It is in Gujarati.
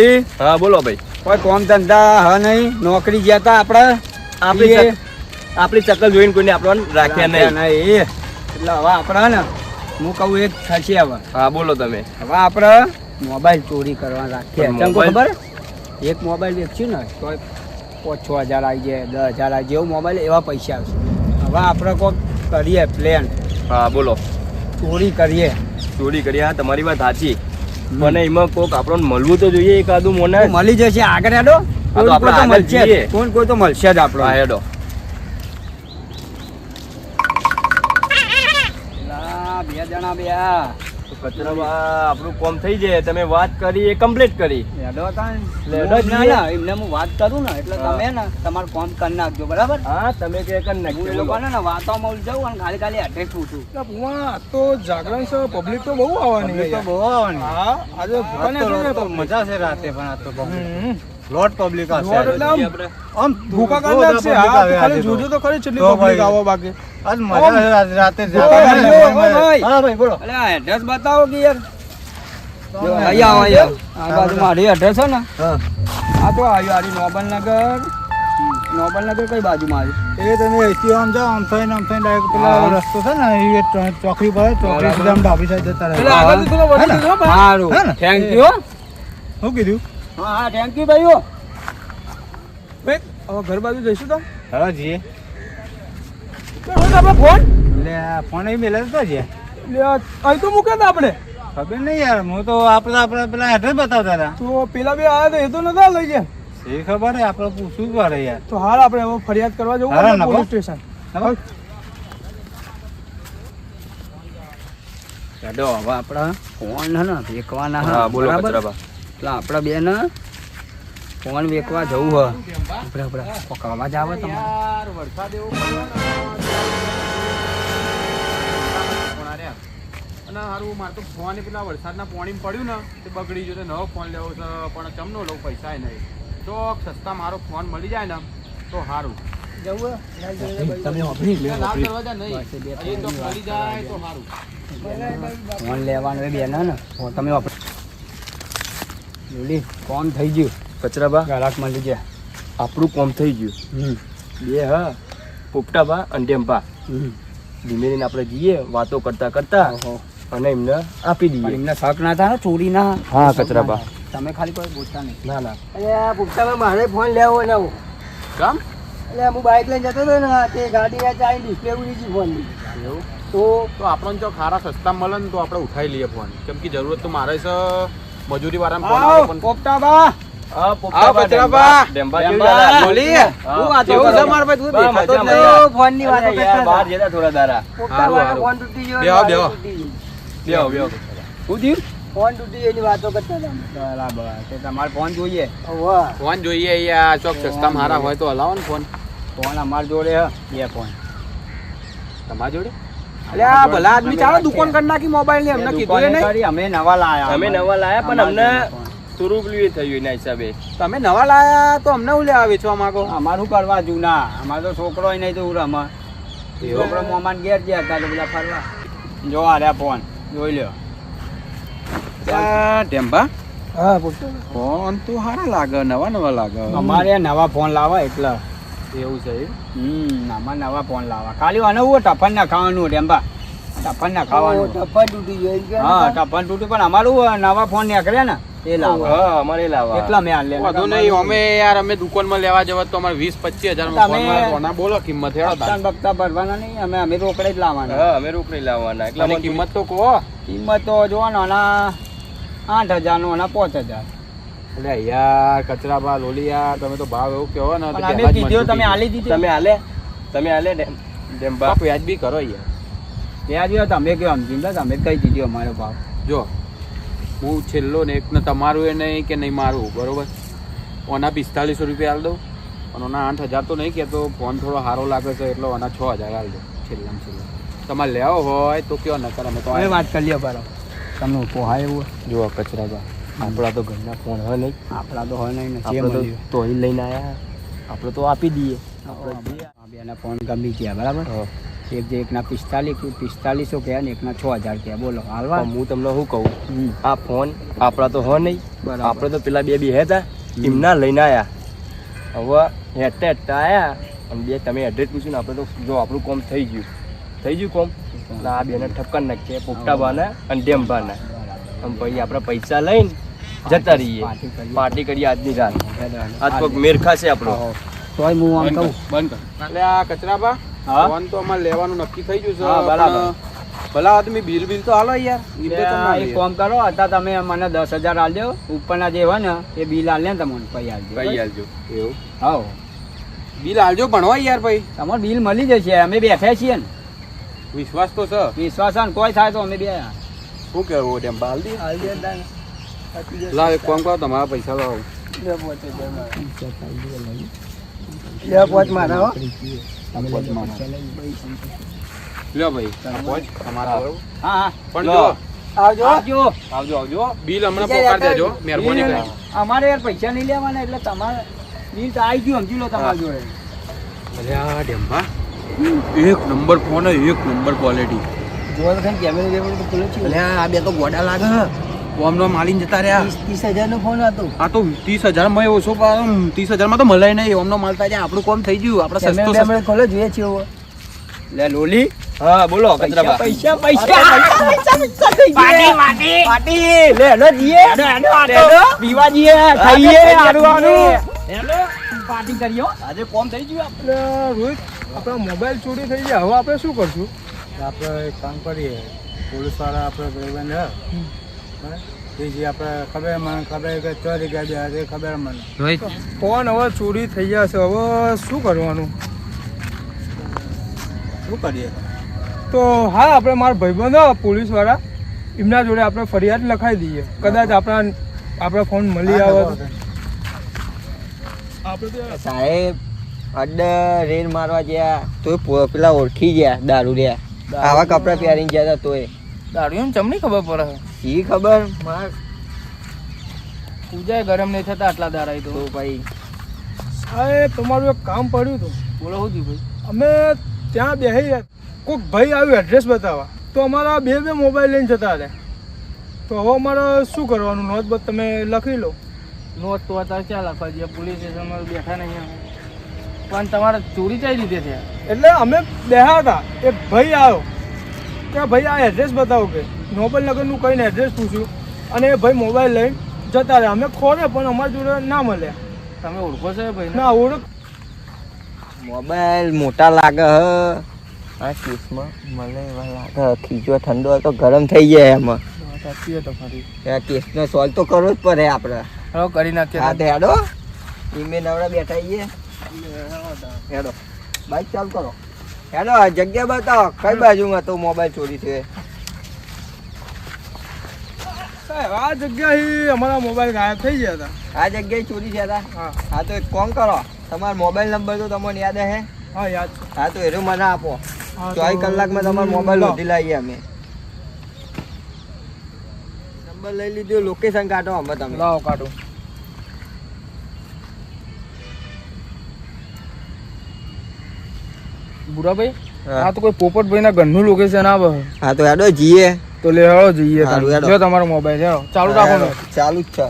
લોલી હા બોલો ભાઈ. કોઈ કોમ ધંધા હ નહીં, નોકરી ગયા તા આપણી ચકલ જોઈને કોઈને આપણને રાખ્યા નહીં. એટલે હવે આપણે ને હું કહું એક થશે હવે. હા બોલો તમે. હવે આપણે મોબાઈલ ચોરી કરવા રાખીએ. ચમ ખબર એક મોબાઈલ વેચ્યું ને તો 5,000 આવી જાય, 10,000 આવી જેવો મોબાઈલ એવા પૈસા આવશે. હવે આપણે કોઈક કરીએ પ્લાન. હા બોલો. ચોરી કરીએ. ચોરી કરી. હા તમારી વાત સાચી, પણ એમાં કોક આપણને મળવું તો જોઈએ. એકાદું મોને મળી જશે. આગળ હેડો. કોઈ તો મળશે જ આપણો. હા હેડો. બે જણા બે કચરામાં આપણું કોમ થઈ જાય. તમે વાત કરી એ કમ્પ્લીટ કરી. એમને હું વાત કરું ને એટલે તમે ને તમારું કામ કરી નાખજો. બરાબર? હા તમે કે કરી નાખજો. એ લોકોને ને વાતોમાં ઉલજાવું અને ખાલી ખાલી એડ્રેસ પૂછું. તો જાગરણ છે, પબ્લિક તો બહુ આવવાની. હા આજે મજા છે રાતે પણ આ તો લોટ પબ્લિક આમ ભૂકા કરી નાખશે. હા ખાલી જોજો તો ખરી કેટલી પબ્લિક આવો બાકી. આજ મજા રાતે હા ભાઈ બોલો. અલે આ એડ્રેસ બતાવો કે યાર. અહીંયા આ બાજુ મારી એડ્રેસ છે ને. હા આ તો આવ્યો આરી નોબલનગર કઈ બાજુ મારી એ તમે અહીંથી આમ જાઓ, આમ થઈને ડાયરેક્ટ પેલા રસ્તો છે ને એ ચોકડી પર, ચોકડી સુધી આમ ડાબી સાઈડ જતા રહે. સારું થેન્ક યુ. શું કીધું? હા થેન્ક યુ ભાઈઓ. હવે ઘર બાજુ જઈશું તો હા જી. આપણે ફોન ફોન અહીં મેલે તો છે. અહીં તો મૂકે હતા આપણે. ખબર નહીં યાર, હું તો આપણે પેલા એડ્રેસ બતાવતા હતા. તો પેલા બે આવ્યા તો એ તો નતા લઈ ગયા. એ ખબર હે, આપણે પૂછવું પડે યાર. તો હાલ આપણે હવે ફરિયાદ કરવા જવું પડે પોલીસ સ્ટેશન. કાઢો હવે આપણા ફોન હે ને વેકવાના. હા બોલો કચરાબા. એટલે આપણા બે ને ફોન વેકવા જવું હ. આપણે કોક અવાજ આવે તમારે? વરસાદ એવો અને સારું મારે તો ફોન પેલા વરસાદના પાણી પડ્યું ને તે બગડી ગયો. નવો ફોન લેવો છે પણ ચમનો લઉં, પૈસા નહીં. તો સસ્તા મારો ફોન મળી જાય ને તો સારું. ફોન લેવાનો બે ને તમે કોમ થઈ ગયું. કચરાબા ગ્રાહક મળી ગયા. આપણું કોમ થઈ ગયું. બે હા પોપટાબા અને ટેમ્પા ધીમે ધીમે આપણે જઈએ વાતો કરતા કરતા અને એમને આપી દઈએ. એમને શક ના થાય ચોરી ના. હા કચરાબા તમે ખાલી કોઈ બોલતા નહીં. ના ના અરે પુષ્ટામાં મારે ફોન લેવો ને કામ એટલે હું બાઇક લઈને જતો હતો ને તે ગાડી ચાલી ડિસ્પ્લે ઉડી ગઈ ફોન ની. એવું તો આપણને જો ખારા સસ્તા મળે ને તો આપણે ઉઠાઈ લઈએ ફોન. કેમ કે જરૂરત તો મારે છે મજૂરી વાળા ફોન આવે પણ પોપટાબા હા પોપટાબા ટેમ્પા બોલી હું આ તો છે માર ભાઈ તું દેખાતો જ નહીં. ફોન ની વાત કરતા બહાર જતા થોડા દારા. પોપટાબા ફોન તૂટી ગયો. બેહો હું થયું? ફોન તૂટી એની વાતો કરતા હતા. બરાબર તે તમારે ફોન જોઈએ. ફોન જોઈએ અહીંયા ચોક સસ્તામાં હારા હોય તો હલાવો ને ફોન. ફોન અમાર જોડે હે બે ફોન. તમારા જોડે? અલે આ ભલા આદમી ચાલો દુકાન કરી નાખી મોબાઈલ ની. અમને કીધું નહીં. અમે નવા લાયા પણ અમને થોડું પેલું થયું એના હિસાબે. તમે નવા લાયા તો અમને હું લેવા વેચવા માંગો? અમારું કરવા જૂના. અમારે તો છોકરો નહીં તો રમા છોકરો મોમાન ઘેર ગયા હતા તો બધા ફરવા. જો આ રહ્યા ફોન જોઈ લ્યો. ટેમ્પા હા ફોન તો સારા લાગે, નવા લાગે. અમારે નવા ફોન લાવવા એટલે એવું છે? અમારે નવા ફોન લાવવા. ખાલી આને હું ટફન ના ખાવાનું ટેમ્પા. ટફન ના ખાવાનું. ટફન તૂટી ગયું. હા ટફન તૂટ્યું પણ અમારું નવા ફોન નીકળ્યા ને એ લાવવા. હા અમારે લાવવા. એટલા મેં હાલ વધુ નહીં. અમે યાર અમે દુકાનમાં લેવા જવા તો અમારે 20-25 હજાર બોલો કિંમત. બગતા ભરવાના નહીં. અમે રોકડે જ લાવવાના. હા અમે રોકડી લાવવાના. એટલે કિંમત તો કહો. કિંમત તો જોવાનો આના 8,000 નો અને 5,000. એટલે યાર કચરાબા લોલિયા તમે તો ભાવ એવું કહો ને. અમે કીધું તમે આલી દીધી. તમે હાલે ટેમ્પા વ્યાજબી કરો યાર. ત્યાં જો તમે કેવો સમજી તમે કઈ દીધો અમારો ભાવ. જો હું છેલ્લો ને એક ને તમારું એ નહીં કે નહીં મારું બરોબર. ઓના 4500 રૂપિયા હાલ દઉં અને ઓના 8,000 તો નહીં કહેતો. ફોન થોડો સારો લાગે છે એટલે ઓના 6,000 હાલ દો છેલ્લામાં છેલ્લા. તમારે લેવો હોય તો કયો ન કરે. અમે તો વાત કરી લ્યો બરાબર. તમને પોહાય એવું જો કચરાબા આપણા તો ઘરના ફોન હોય નહીં. આપણા તો હોય નહીં. તો અહીં લઈને આવ્યા આપણે તો આપી દઈએ. બેના ફોન ગમી ગયા બરાબર. એક જે એકના 4500 કહે ને એકના 6000 કહે. બોલો હાલવા. પણ હું તમને શું કહું, હમ. આ ફોન આપણા તો હો નહીં, બરાબર. આપણે તો પેલા બે હતા એમના લઈને આયા. હવે હેઠતા આયા અને બે તમે એડ્રેસ પૂછ્યું ને આપણે તો જો આપણું કોમ થઈ ગયું કોમ. એટલે આ બેને ઠપકાર નાખીએ પોપટા બાના અને ડેમ બાના. અને પછી આપણે પૈસા લઈને જતા રહીએ, પાર્ટી કરીએ આજની રાત. આજ કોઈક મેર ખાશે આપણો. તોય હું આમ કહું બંધ કર. એટલે આ કચરાબા હા? ફોન તો અમારે લેવાનું નક્કી થઈ ગયું છે. હા, બરાબર. પણ ભલા આદમી બિલ તો હાલો યાર. બિલ તો તમે એક કામ કરો, અત્યારે તમે મને 10,000 આલજો, ઉપરના જે હોય ને એ બિલ આલ ને તમને પૈ આલજો. ભાઈ આલજો. એવું હા, બિલ આલજો ભણવા યાર ભાઈ. તમારે બિલ મળી જશે, અમે બેઠા છીએ ને. વિશ્વાસ તો છે. વિશ્વાસ છે ને, કોઈ થાય તો અમે બે શું કેવું ડેમ બાલ દી. આલજો તાને. લાવ એક કામ કરો, તમારા પૈસા લાવો. લ્યો ભાઈ પહોંચ તમારા બરોબર. હા હા, પણ લો. જો આવજો આવજો. આવજો બિલ હમણાં પોકાર દેજો મહેરબાની કરી. અમારે યાર પૈસા નહીં લેવાના, એટલે તમારે બિલ તો આવી ગયું, સમજી લો તમારા જોડે. અરે આ ડેમ્બા એક નંબર ફોન, એક નંબર ક્વોલિટી. જોવા તો કેમેરો વેમેરો તો ખુલ્લો છે. આ બે તો ગોડા લાગે. ફોનનો માલીને જતા રહ્યા. 30,000 નો ફોન હતો. આ તો 30,000 માં ઓછો 30,000 માં તો મળે નહીં. ઓમનો મળતા જાય આપણું કામ થઈ ગયું. આપણે સસ્તો કેમેરો ખોલો, જોઈએ છે હવે. લે લોલી, હા બોલો કચરાબા. પૈસા પાટી લે હેડો જીએ, હેડો પીવા જીએ, ખાઈએ આડવાનું પાર્ટી કરીઓ. આજે કોમ થઈ ગયું આપણે. રોહિત, આપણા મોબાઈલ ચોરી થઈ ગયા, હવે આપણે શું કરશું? આપણે એક કામ કરીએ, પોલીસ વાળા આપણે ભાઈબંધ એ જે આપણે ખબર કે ચોરી ગયા એ ખબર મને. ફોન હવે ચોરી થઈ ગયા છે, હવે શું કરવાનું? શું કરીએ? તો હા, આપણે મારા ભાઈબંધ પોલીસ વાળા, એમના જોડે આપણે ફરિયાદ લખાઈ દઈએ. કદાચ આપણા ફોન મળી આવે તો. સાહેબ અડ્ડે રેડ મારવા ગયા તોય પેલા ઓળખી ગયા દારૂ રહ્યા. આવા કપડા પહેરીને ગયા હતા તોય. દારૂ એમ ચમની ખબર પડે? શી ખબર માર પૂજાય ગરમ નહીં થતા આટલા દાડા તો. તો ભાઈ સાહેબ, તમારું એક કામ પડ્યું હતું. બોલો શું થયું ભાઈ? અમે ત્યાં બેસી રહ્યા, કોઈક ભાઈ આવ્યું એડ્રેસ બતાવવા, તો અમારા બે મોબાઈલ લઈને જતા રહ્યા. તો હવે અમારે શું કરવાનું? નોંધ બધ તમે લખી લો. નોટ તો અત્યારે ચાલ લખવા જઈએ, પોલીસ સ્ટેશનમાં બેઠા નહીં અમે. પણ તમારે ચોરી કઈ રીતે છે? એટલે અમે બેહા હતા, એક ભાઈ આવ્યો કે ભાઈ આ એડ્રેસ બતાવો, કે નોબલ નગરનું કહીને એડ્રેસ પૂછ્યું, અને એ ભાઈ મોબાઈલ લઈને જતા રહ્યા. અમે ખોરે પણ અમારી જોડે ના મળ્યા. તમે ઓળખો છો એ ભાઈ? ના ઓળખ. મોબાઈલ મોટા લાગે હ આ કેસમાં, મને એવા લાગે ખીચો ઠંડો હોય તો ગરમ થઈ જાય એમાં. સાચી તો ખરી. આ કેસનો સોલ્વ તો કરવો જ પડે આપણે. હવે કરી નાખીએ. હા તો હેડો, ઈમે નવરા બેઠા છીએ. હેડો બાઈક ચાલુ કરો. હેડો આ જગ્યા બતાવો, કઈ બાજુમાં તો મોબાઈલ ચોરી છે. સાહેબ, આ જગ્યાએ અમારા મોબાઈલ ગાયબ થઈ ગયા હતા. આ જગ્યાએ ચોરી થયા હતા. હા હા તો એક કામ કરો, તમારો મોબાઈલ નંબર તો તમને યાદ હે? હા, યાદ છે. હા તો એનો મને આપો. હા, તો 24 કલાકમાં તમારો મોબાઈલ લાવો. શોધી લાવીએ અમે. નંબર લઈ લીધો, લોકેશન કાઢો અમે તમે. લાવો કાઢો. બુરાભાઈ, હા. આ તો કોઈ પોપટભાઈ ના ઘરનું લોકેશન આવે. હા તો હેડો જઈએ. તો લે હેડો જઈએ. હારું, હેડો. જો તમારો મોબાઈલ હેડો ચાલુ રાખો ને. ચાલુ જ છે.